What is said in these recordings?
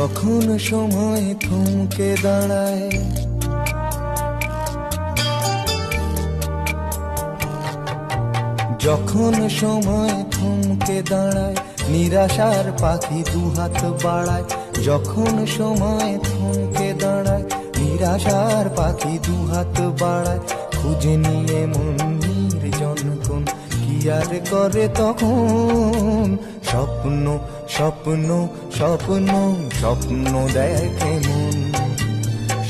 যখন সময় থমকে দাঁড়ায়, যখন সময় থমকে দাঁড়ায়, নিরাশার পাখি দুহাত বাড়ায়। যখন সময় থমকে দাঁড়ায়, নিরাশার পাখি দুহাত বাড়ায়। খুঁজে নিয়ে মন নির্জন কোন কি আর করে তখন। স্বপ্ন স্বপ্ন স্বপ্ন স্বপ্ন দেখে মন।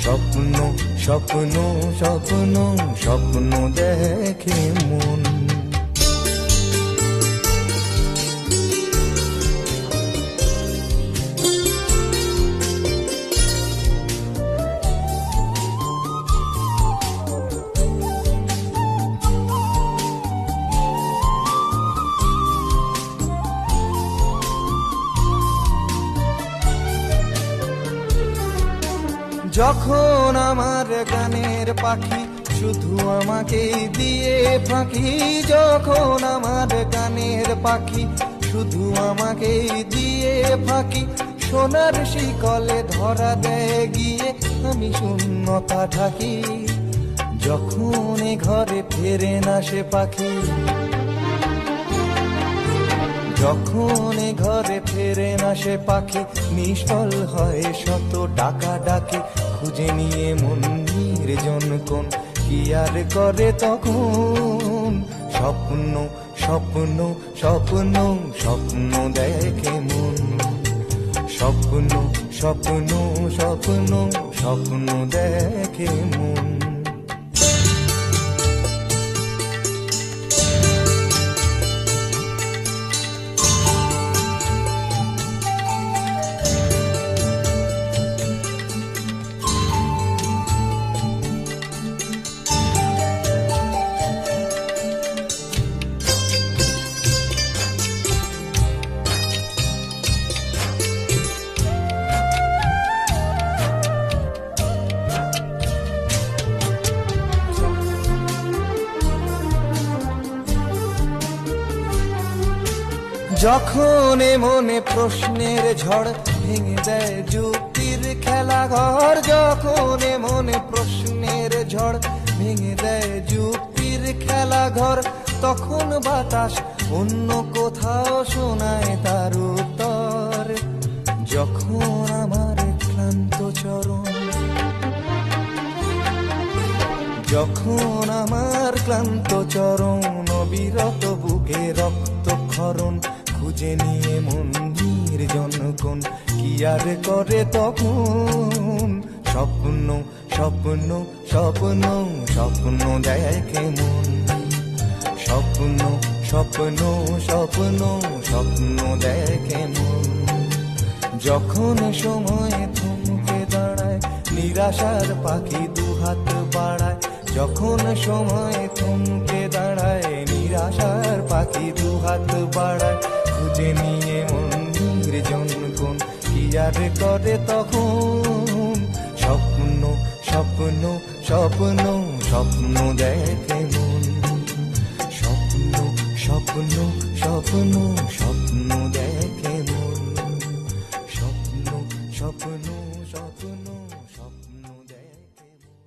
স্বপ্ন স্বপ্ন স্বপ্ন স্বপ্ন দেখে মন। যখন আমার গানের পাখি শুধু আমাকেই দিয়ে ফাঁকি। যখন আমার গানের পাখি শুধু আমাকেই দিয়ে ফাঁকি। সোনার শিকলে ধরা দেয় গিয়ে আমি শূন্যতা থাকি। যখন এ ঘরে ফেরে না সে পাখি, যখন এ ঘরে ফেরে না সে পাখি, নিষ্ফল হয় শত ডাকা ডাকি। খুঁজে নিয়ে মন নির্জন কোন কি আর করে তখন। স্বপ্ন স্বপ্ন স্বপ্ন স্বপ্ন দেখে মন। স্বপ্ন স্বপ্ন স্বপ্ন স্বপ্ন দেখে মন। যখন এ মনে প্রশ্নের ঝড় ভেঙে দেয় যুক্তির খেলাঘর। যখন এ মনে প্রশ্নের ঝড় ভেঙে দেয় যুক্তির খেলাঘর, তখন বাতাস অন্য কোথাও শোনায় তার উত্তর। যখন আমার ক্লান্ত চরণ, যখন আমার ক্লান্ত চরণ, অবিরত বুকে রক্তক্ষরণ। খুঁজে নিয়ে মন নির্জন কোন কি আর করে তখন। স্বপ্ন স্বপ্ন স্বপ্ন স্বপ্ন দেখে মন। স্বপ্ন স্বপ্ন স্বপ্ন স্বপ্ন দেখে মন। যখন সময় থমকে দাঁড়ায়, নিরাশার পাখি দুহাত বাড়ায়। যখন সময় থমকে দাঁড়ায়, নিরাশার পাখি দুহাত বাড়ায়। খুঁজে নিয়ে মন নির্জন কোন কি আর করে তখন। স্বপ্ন স্বপ্ন স্বপ্ন স্বপ্ন দেখে মন। স্বপ্ন স্বপ্ন স্বপ্ন স্বপ্ন দেখে মন। স্বপ্ন স্বপ্ন স্বপ্ন স্বপ্ন দেখে মন।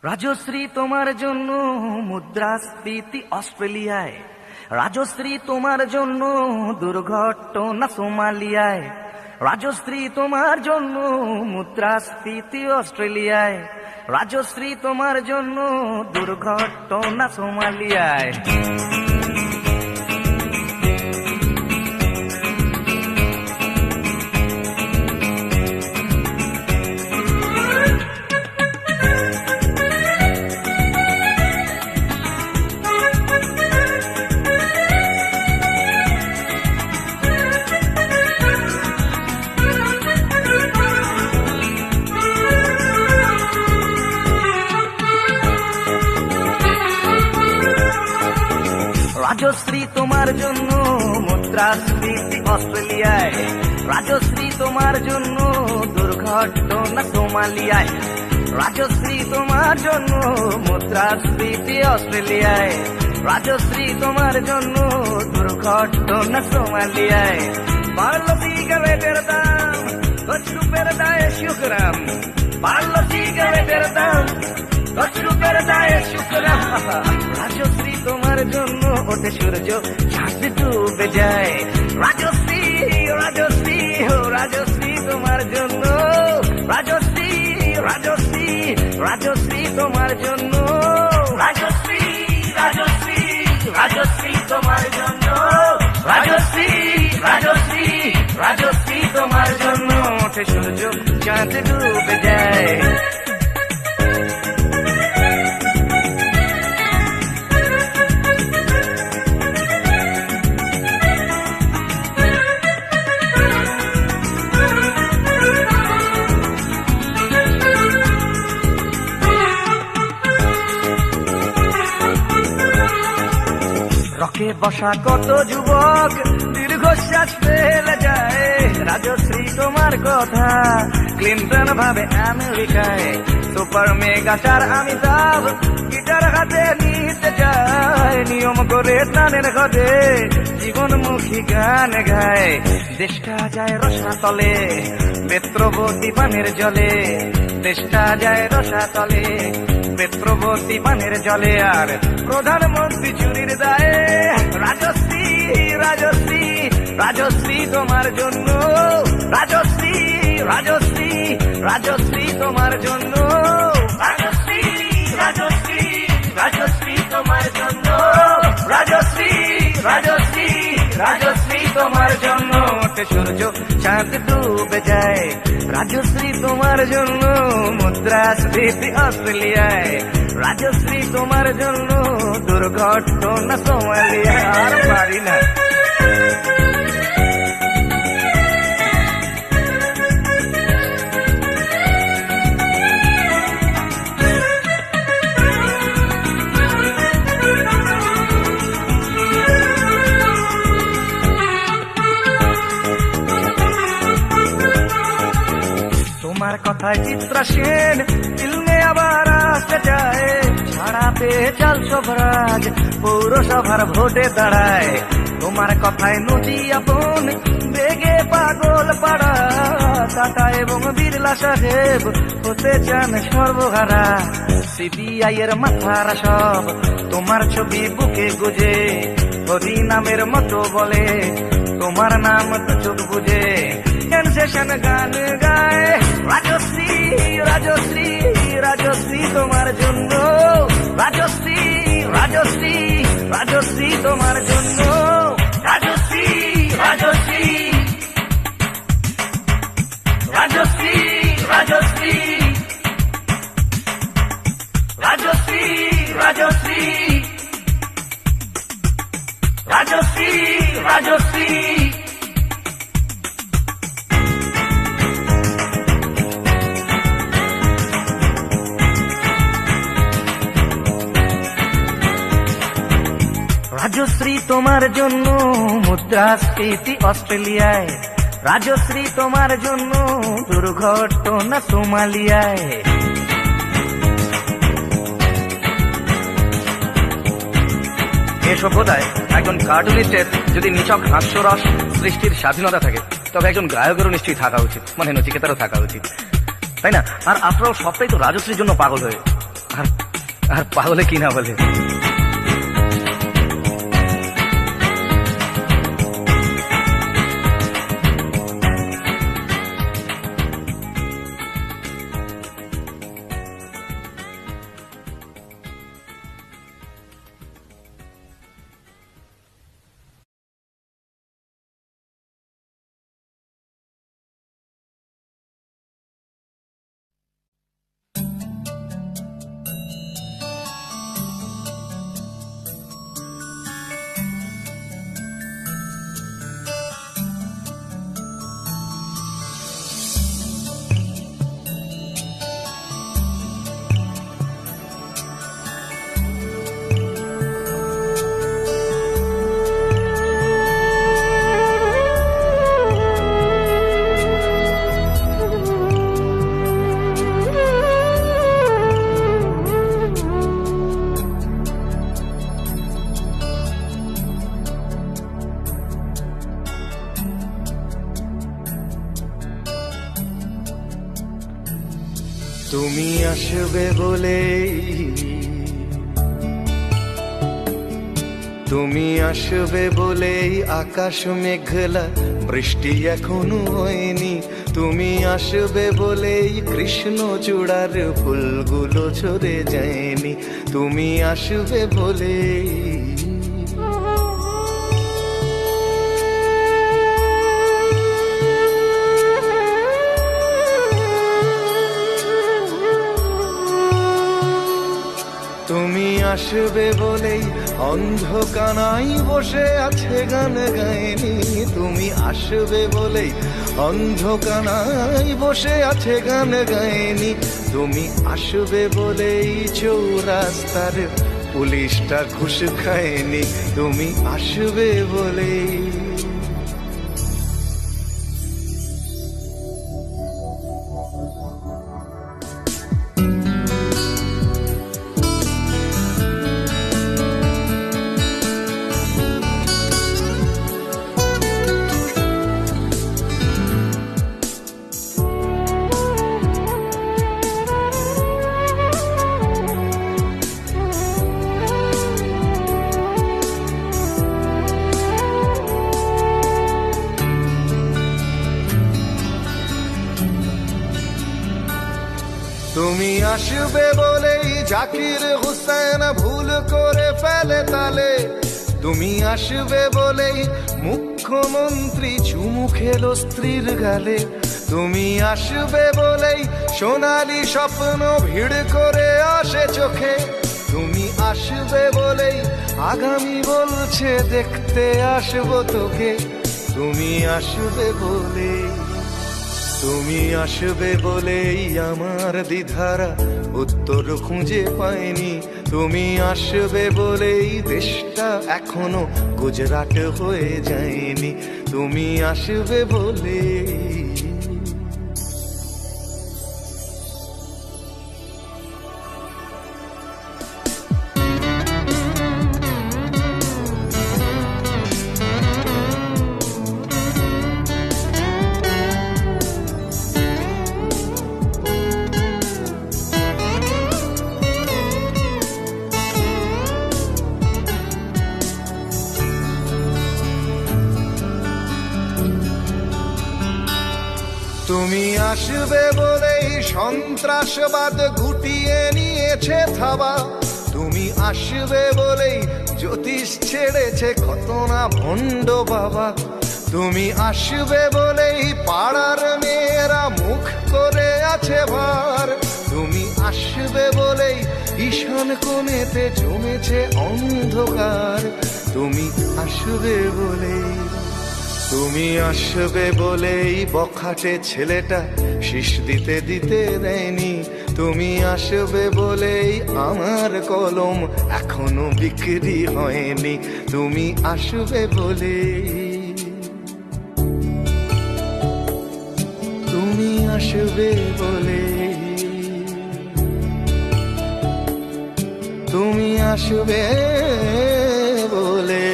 রাজশ্রী তোমার জন্য মুদ্রাস্ফীতি অস্ট্রেলিয়ায়। রাজশ্রী তোমার জন্য দুর্ঘটনা সোমালিয়ায়। রাজশ্রী তোমার জন্য মুদ্রাস্ফীতি অস্ট্রেলিয়ায়। রাজশ্রী তোমার জন্য দুর্ঘটনা সোমালিয়ায়। রাজশ্রী তোমার জন্য মুদ্রাস্ফীতি অস্ট্রেলিয়ায়। রাজশ্রী তোমার জন্য দুর্ঘটনা সোমালিয়ায়। রাজশ্রী তোমার জন্য মুদ্রাস্ফীতি অস্ট্রেলিয়ায়, রাজশ্রী তোমার জন্য দুর্ঘটনা সোমালিয়ায়। বাড়লো সিগারেটের দাম, 10 রুপের দায়ে শুকরাম, বাড়লো সিগারেটের দাম, 10 রুপের দায়ে শুকরাম। রাজশ্রী তোমার জন্য ওঠে সূর্য, চাঁদ ডুবে যায়। রাজশ্রী রাজশ্রী ও রাজশ্রী তোমার জন্য, রাজশ্রী রাজশ্রী রাজশ্রী তোমার জন্য, রাজশ্রী রাজশ্রী রাজশ্রী তোমার জন্য, রাজশ্রী রাজশ্রী রাজশ্রী তোমার জন্য ওঠে সূর্য, চাঁদ ডুবে যায়। রকে বসা কত যুবক দীর্ঘশ্বাস ফেলে যায়। রাজশ্রী তোমার কথা ক্লিন্টন ভাবে আমেরিকায়, super mega star Amitabh guitar হাতে নিতে যায়। নিয়ম করে টানের ঘটে জীবনমুখী গান গায়। দেশটা যায় রসাতলে বেত্রবতী পানের জলে, দেশটা যায় রসাতলে বেত্রবতী পানের জলে। আর প্রধানমন্ত্রী চুরির দায়ে রাজশ্রী রাজশ্রী রাজশ্রী তোমার জন্য, রাজশ্রী রাজশ্রী রাজশ্রী তোমার জন্য, রাজশ্রী রাজশ্রী রাজশ্রী তোমার জন্য, রাজশ্রী রাজশ্রী রাজশ্রী তোমার জন্য ওঠে সূর্য, চাঁদ ডুবে যায়। রাজশ্রী তোমার জন্য মুদ্রাস্ফীতি অস্ট্রেলিয়ায়, রাজশ্রী তোমার জন্য দুর্ঘটনা সোমালিয়া। আর পারি না। তোমার কথায় চিত্রা সেন ফিল্মে আবার আসতে যায়। ছাড়া পেয়ে চাল সভরাজ পৌরসভার ভোটে দাঁড়ায়। তোমার কথায় নদী আপন বেগে পাগল পাড়া, টাটা এবং বিড়লা সাহেব হতে চান সর্বহারা। সিবিআই এর মাথারা সব তোমার ছবি বুকে গুজে, হরি নামের মতো বলে তোমার নাম তো চোখ বুঝে। সেনসেশন গান গায় রাজশ্রী রাজশ্রী রাজশ্রী তোমার জন্য, রাজশ্রী রাজশ্রী রাজশ্রী তোমার জন্য, রাজশ্রী রাজশ্রী রাজশ্রী রাজশ্রী রাজশ্রী রাজশ্রী রাজশ্রী রাজশ্রী। রাজশ্রী তোমার জন্য মুদ্রাস্ফীতি অস্ট্রেলিয়ায়, রাজশ্রী তোমার জন্য দুর্ঘটনা সোমালিয়ায়। এ সভ্যতায় একজন কার্টুনিস্টের যদি নিছক হাস্যরস সৃষ্টির স্বাধীনতা থাকে, তবে একজন গায়কেরও নিশ্চয়ই থাকা উচিত, মানে নচিকেতারও থাকা উচিত, তাই না? আর আপনারাও সবটাই তো রাজশ্রীর জন্য পাগল হয়ে, আর পাগলে কি না বলে। তুমি আসবে বলেই, তুমি আসবে বলেই আকাশ মেঘলা, বৃষ্টি এখনো হয়নি। তুমি আসবে বলেই কৃষ্ণ চূড়ার ফুলগুলো ঝরে যায়নি। তুমি আসবে বলেই, তুমি আসবে বলেই অন্ধকানাই বসে আছে গান গায়নি। তুমি আসবে বলেই অন্ধকানাই বসে আছে গান গায়নি। তুমি আসবে বলেই চৌরাস্তার পুলিশটা ঘুষ খায়নি। তুমি আসবে বলেই, তুমি আসবে বলেই জাকির হুসেন ভুল করে ফেলে তালে। তুমি আসবে বলেই মুখ্যমন্ত্রী চুমু খেলো স্ত্রীর গালে। তুমি আসবে বলেই সোনালি স্বপ্ন ভিড় করে আসে চোখে। তুমি আসবে বলেই আগামী বলছে দেখতে আসবো তোকে। তুমি আসবে বলেই, তুমি আসবে বলেই আমার দ্বিধারা উত্তর খুঁজে পায়নি। তুমি আসবে বলেই দেশটা এখনো গুজরাট হয়ে যায়নি। তুমি আসবে বলেই, তুমি আসবে বলেই সন্ত্রাসবাদ গুটিয়ে নিয়েছে থাবা। তুমি আসবে বলেই জ্যোতিষ ছেড়েছে কত না ভণ্ড বাবা। তুমি আসবে বলেই পাড়ার মেয়েরা মুখ করে আছে ভার। তুমি আসবে বলেই ঈশান কোণেতে জমেছে অন্ধকার। তুমি আসবে বলেই, তুমি আসবে বলেই বখাটে ছেলেটা শীষ দিতে দিতে দেয়নি। তুমি আসবে বলেই আমার কলম এখনো বিক্রি হয়নি। তুমি আসবে বলেই, তুমি আসবে বলেই, তুমি আসবে বলে।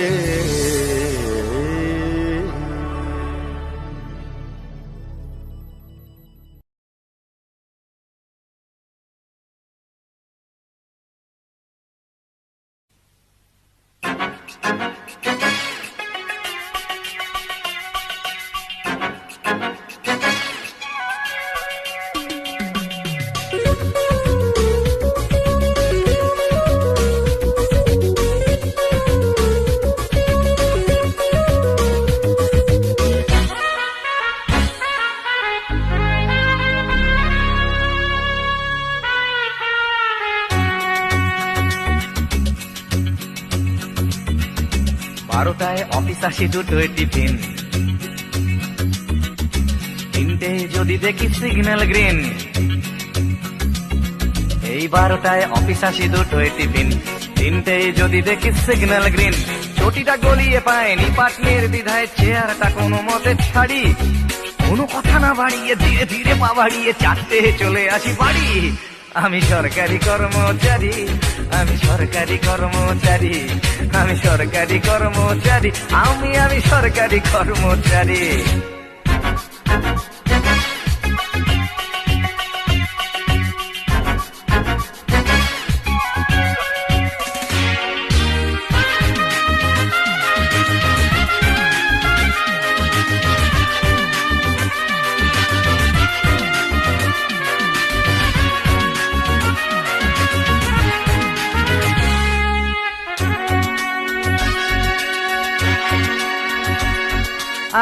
বারোটায় অফিস আসি, দুটোয় টিফিন, তিনটে যদি দেখি সিগন্যাল গ্রিন। এই 12টায় অফিস আসি, দুটোয় টিফিন, তিনটে যদি দেখি সিগন্যাল গ্রিন। চটিটা গলিয়ে পায়নি পাটনের দ্বিধায় চেয়ারটা কোনো মতে ছাড়ি। কোনো কথা না বাড়িয়ে ধীরে ধীরে পা বাড়িয়ে 4টে চলে আসি বাড়ি। আমি সরকারি কর্মচারী, আমি সরকারি কর্মচারী, আমি সরকারি কর্মচারী, আমি সরকারি কর্মচারী।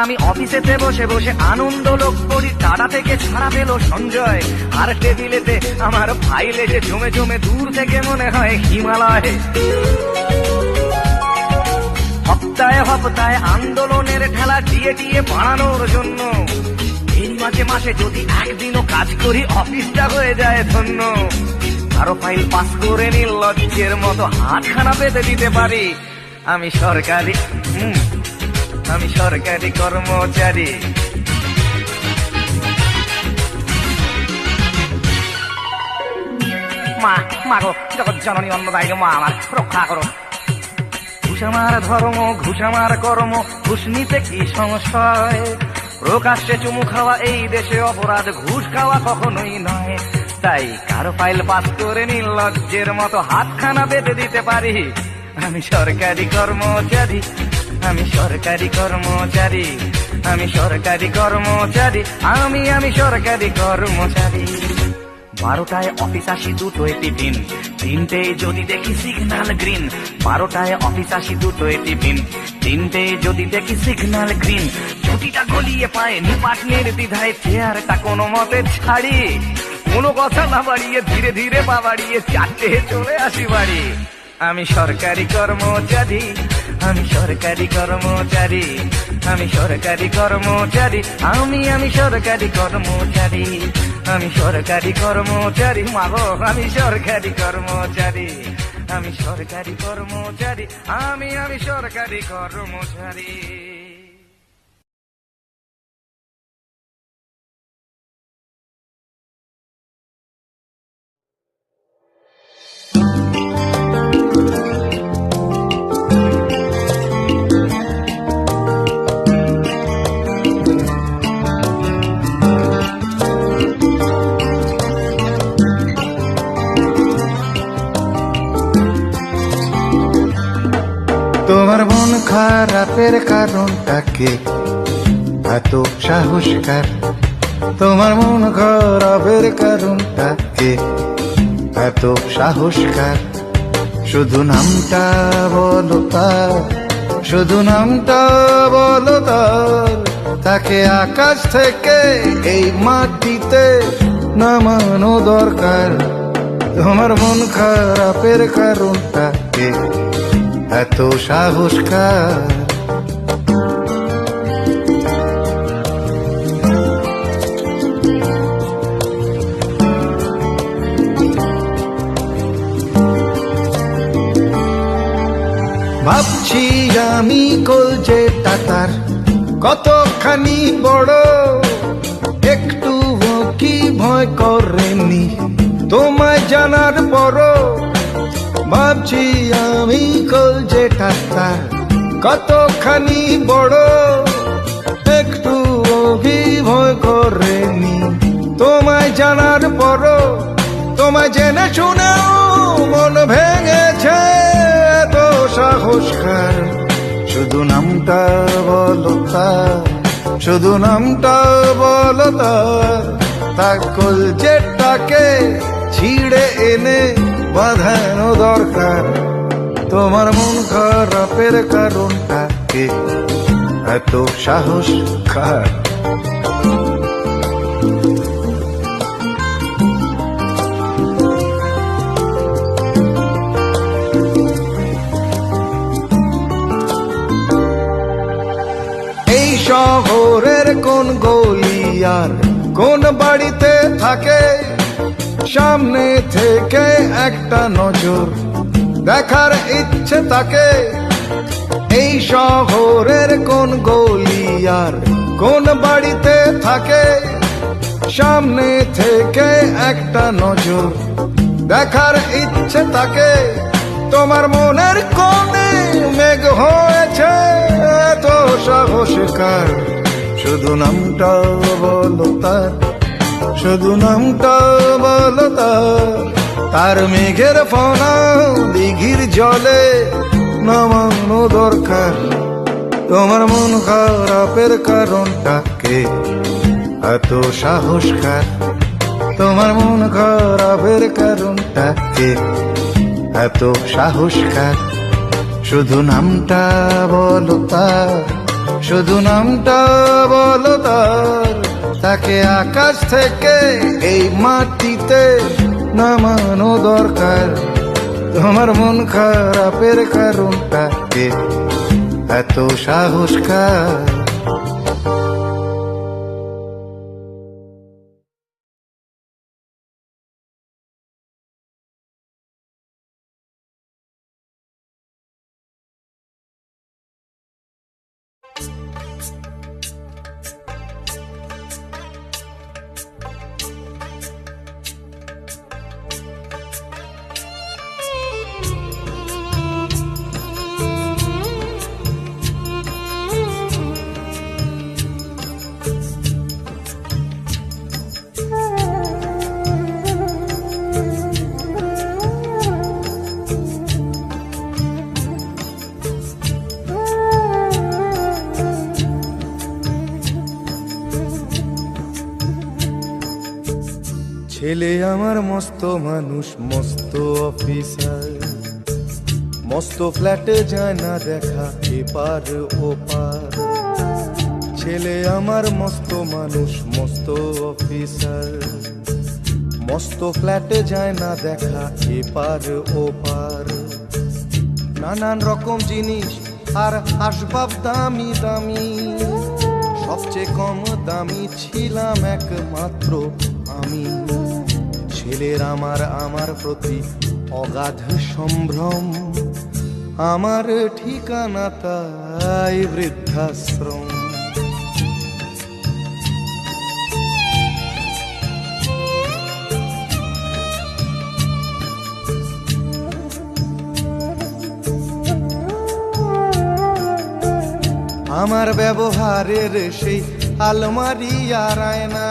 আমি অফিসেতে বসে বসে আনন্দ লোক করি, টাটা থেকে ছাড়া পেল সঞ্জয়, আর টেবিলেতে আমার ফাইল এসে জমে জমে দূর থেকে মনে হয় হিমালয়। হপ্তায় হপ্তায় আন্দোলনের ঠেলা দিয়ে দিয়ে বাড়ানোর জন্য এই মাঝে মাসে যদি একদিনও কাজ করি অফিসটা হয়ে যায় ধন্য। আরো ফাইল পাস করে নির্লজ্জের মতো হাতখানা পেতে দিতে পারি। আমি সরকারি আমি সরকারি কর্মচারী। মা মা গো, জগৎ জননী অন্নদায়িনী মা, আমার রক্ষা করো। ঘুষ আমার ধর্ম, ঘুষ আমার কর্ম, ঘুষ নিতে কি সংশয়? প্রকাশ্যে চুমু খাওয়া এই দেশে অপরাধ, ঘুষ খাওয়া কখনোই নয়। তাই কারো ফাইল পাস করে নির্লজ্জের মতো হাতখানা বেঁধে দিতে পারি। আমি সরকারি কর্মচারী, আমি সরকারি কর্মচারী, আমি সরকারি কর্মচারী, আমি সরকারি কর্মচারী। 12টায় অফিস আসি, 2টোয় টিফিন, 3টেয় যদি দেখি সিগন্যাল গ্রিন। 12টায় অফিস আসি, 2টোয় টিফিন, 3টেয় যদি দেখি সিগন্যাল গ্রিন। ছুটিটা গলিয়ে পায় নিপাট নির্দ্বিধায়, চেয়ারটা কোনো মতে ছাড়ি। কোনো কথা না বাড়িয়ে ধীরে ধীরে পা বাড়িয়ে 4টে চলে আসি বাড়ি। আমি সরকারি কর্মচারী, আমি সরকারি কর্মচারী, আমি সরকারি কর্মচারী, আমি সরকারি কর্মচারী, আমি সরকারি কর্মচারী। মাগো আমি সরকারি কর্মচারী, আমি সরকারি কর্মচারী, আমি সরকারি কর্মচারী। তোমার মন খারাপের কারণটা কি? এত সাহসকার। তোমার মন খারাপের কারণটা কি? এত সাহসকার। শুধু নামটা বলো তার, শুধু নামটা বলো তার। তাকে আকাশ থেকে এই মাটিতে নামানো দরকার। তোমার মন খারাপের কারণটা কি? এত সাহসকার। ভাবছি আমি কলজেটা তার কতখানি বড়, একটু কি ভয় করেনি তোমায় জানার পরও? ভাবছি আমি কলজেটা তার কতখানি বড়, একটু কি ভয় করেনি তোমায় জানার পরও? তোমায় জেনে শুনেও মন ভেঙেছে এত সাহসকার। শুধু নামটা বলো তার, শুধু নামটা বলো তার। তার কলজেটাকে ছিঁড়ে এনে বাঁধানো দরকার। তোমার মন খারাপের কারণটা কি? এত সাহসকার। এই শহরের কোন গলিয়ার কোন বাড়িতে থাকে? সামনে থেকে একটা নজর দেখার ইচ্ছে তাকে। এই শহরের কোন গলিয়ার কোন বাড়িতে থাকে? সামনে থেকে একটা নজর দেখার ইচ্ছে তাকে। তোমার মনের কোণে মেঘ হয়েছে এত সাহসকার। শুধু নামটা বলো তার, শুধু নামটা বলো তার। তার মেঘের ফনা দিঘির জলে নামানো দরকার। তোমার মন খারাপের কারণটা কে? এত সাহসকার। তোমার মন খারাপের কারণটা কে? এত সাহসকার। শুধু নামটা বলো তার, শুধু নামটা বলো তার, তাকে আকাশ থেকে এই মাটিতে নামানো দরকার। তোমার মন খারাপের কারণটা কে, এত সাহস কার? ছেলে আমার মস্ত মানুষ, মস্ত অফিসার, মস্ত ফ্ল্যাটে যায় না দেখা এপার ওপার। ছেলে আমার মস্ত মানুষ, মস্ত অফিসার, মস্ত ফ্ল্যাটে যায় না দেখা এপার ওপার। নানান রকম জিনিস আর আসবাব দামি দামি, সবচেয়ে কম দামি ছিলাম একমাত্র আমি। ছেলের আমার প্রতি অগাধ সম্ভ্রম, আমার ঠিকানা তাই বৃদ্ধাশ্রম। আমার ব্যবহারের সেই আলমারি আর আয়না,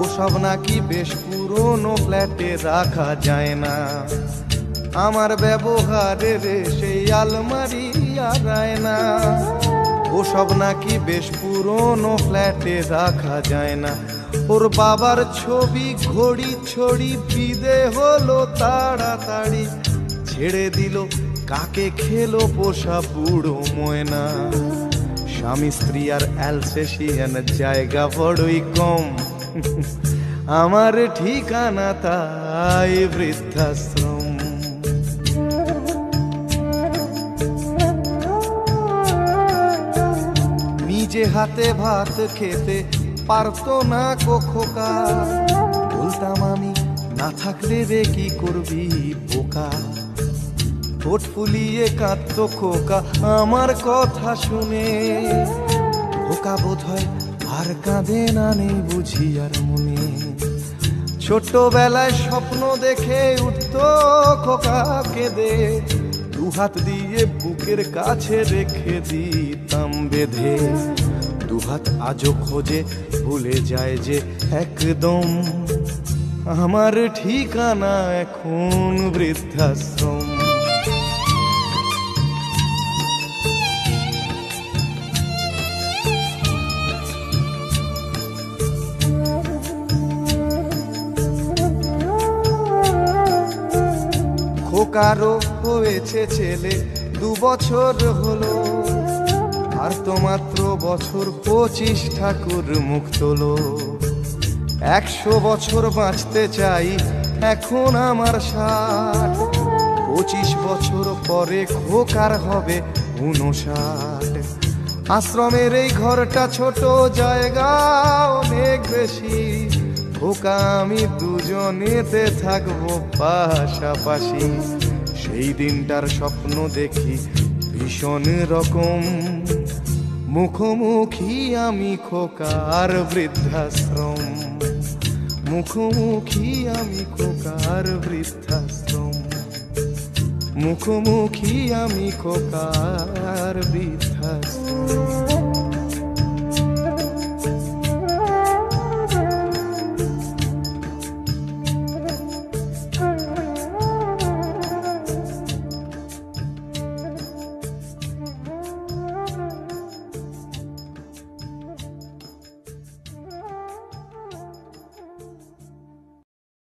ওসব নাকি বেশ পুরনো ফ্ল্যাটে রাখা যায় না। আমার ব্যবহারের সেই আলমারি আর আয়না, ওসব নাকি বেশ পুরনো ফ্ল্যাটে রাখা যায় না। ওর বাবার ছবি ঘড়ি ছড়ি বিদে হলো তাড়াতাড়ি, ছেড়ে দিল কাকে খেলো পোষা বুড়ো ময়না। স্বামী স্ত্রী আর অ্যালসেশিয়ান জায়গা বড়ই কম, আমার ঠিকানা তাই বৃদ্ধাশ্রম। নিজে হাতে ভাত খেতে পারতো না খোকা, বলতাম আমি না থাকলে রে কি করবি বোকা। ঠোঁট ফুলিয়ে কাঁদতো খোকা আমার কথা শুনে, খোকা বোধ হয় আর কাঁদে না, নেই বুঝি আর মনে। ছোটবেলায় স্বপ্ন দেখে উঠতো খোকা কেঁদে, দুহাত দিয়ে বুকের কাছে রেখে দিতাম বেঁধে। দুহাত আজও খোঁজে ভুলে যায় যে একদম, আমার ঠিকানা এখন বৃদ্ধাশ্রম। খোকারও হয়েছে ছেলে 2 বছর হলো, আর তো মাত্র বছর 25 ঠাকুর মুখ তোলো। 100 বছর বাঁচতে চাই এখন আমার 60, 25 বছর পরে খোকার হবে 59। আশ্রমের এই ঘরটা ছোট, জায়গা অনেক বেশি, খোকা আমি দুজনেতে থাকবো পাশাপাশি। সেই দিনটার স্বপ্ন দেখি ভীষণ রকম, মুখোমুখি আমি খোকার বৃদ্ধাশ্রম। মুখোমুখি আমি খোকার বৃদ্ধাশ্রম, মুখোমুখি আমি খোকার বৃদ্ধাশ্রম।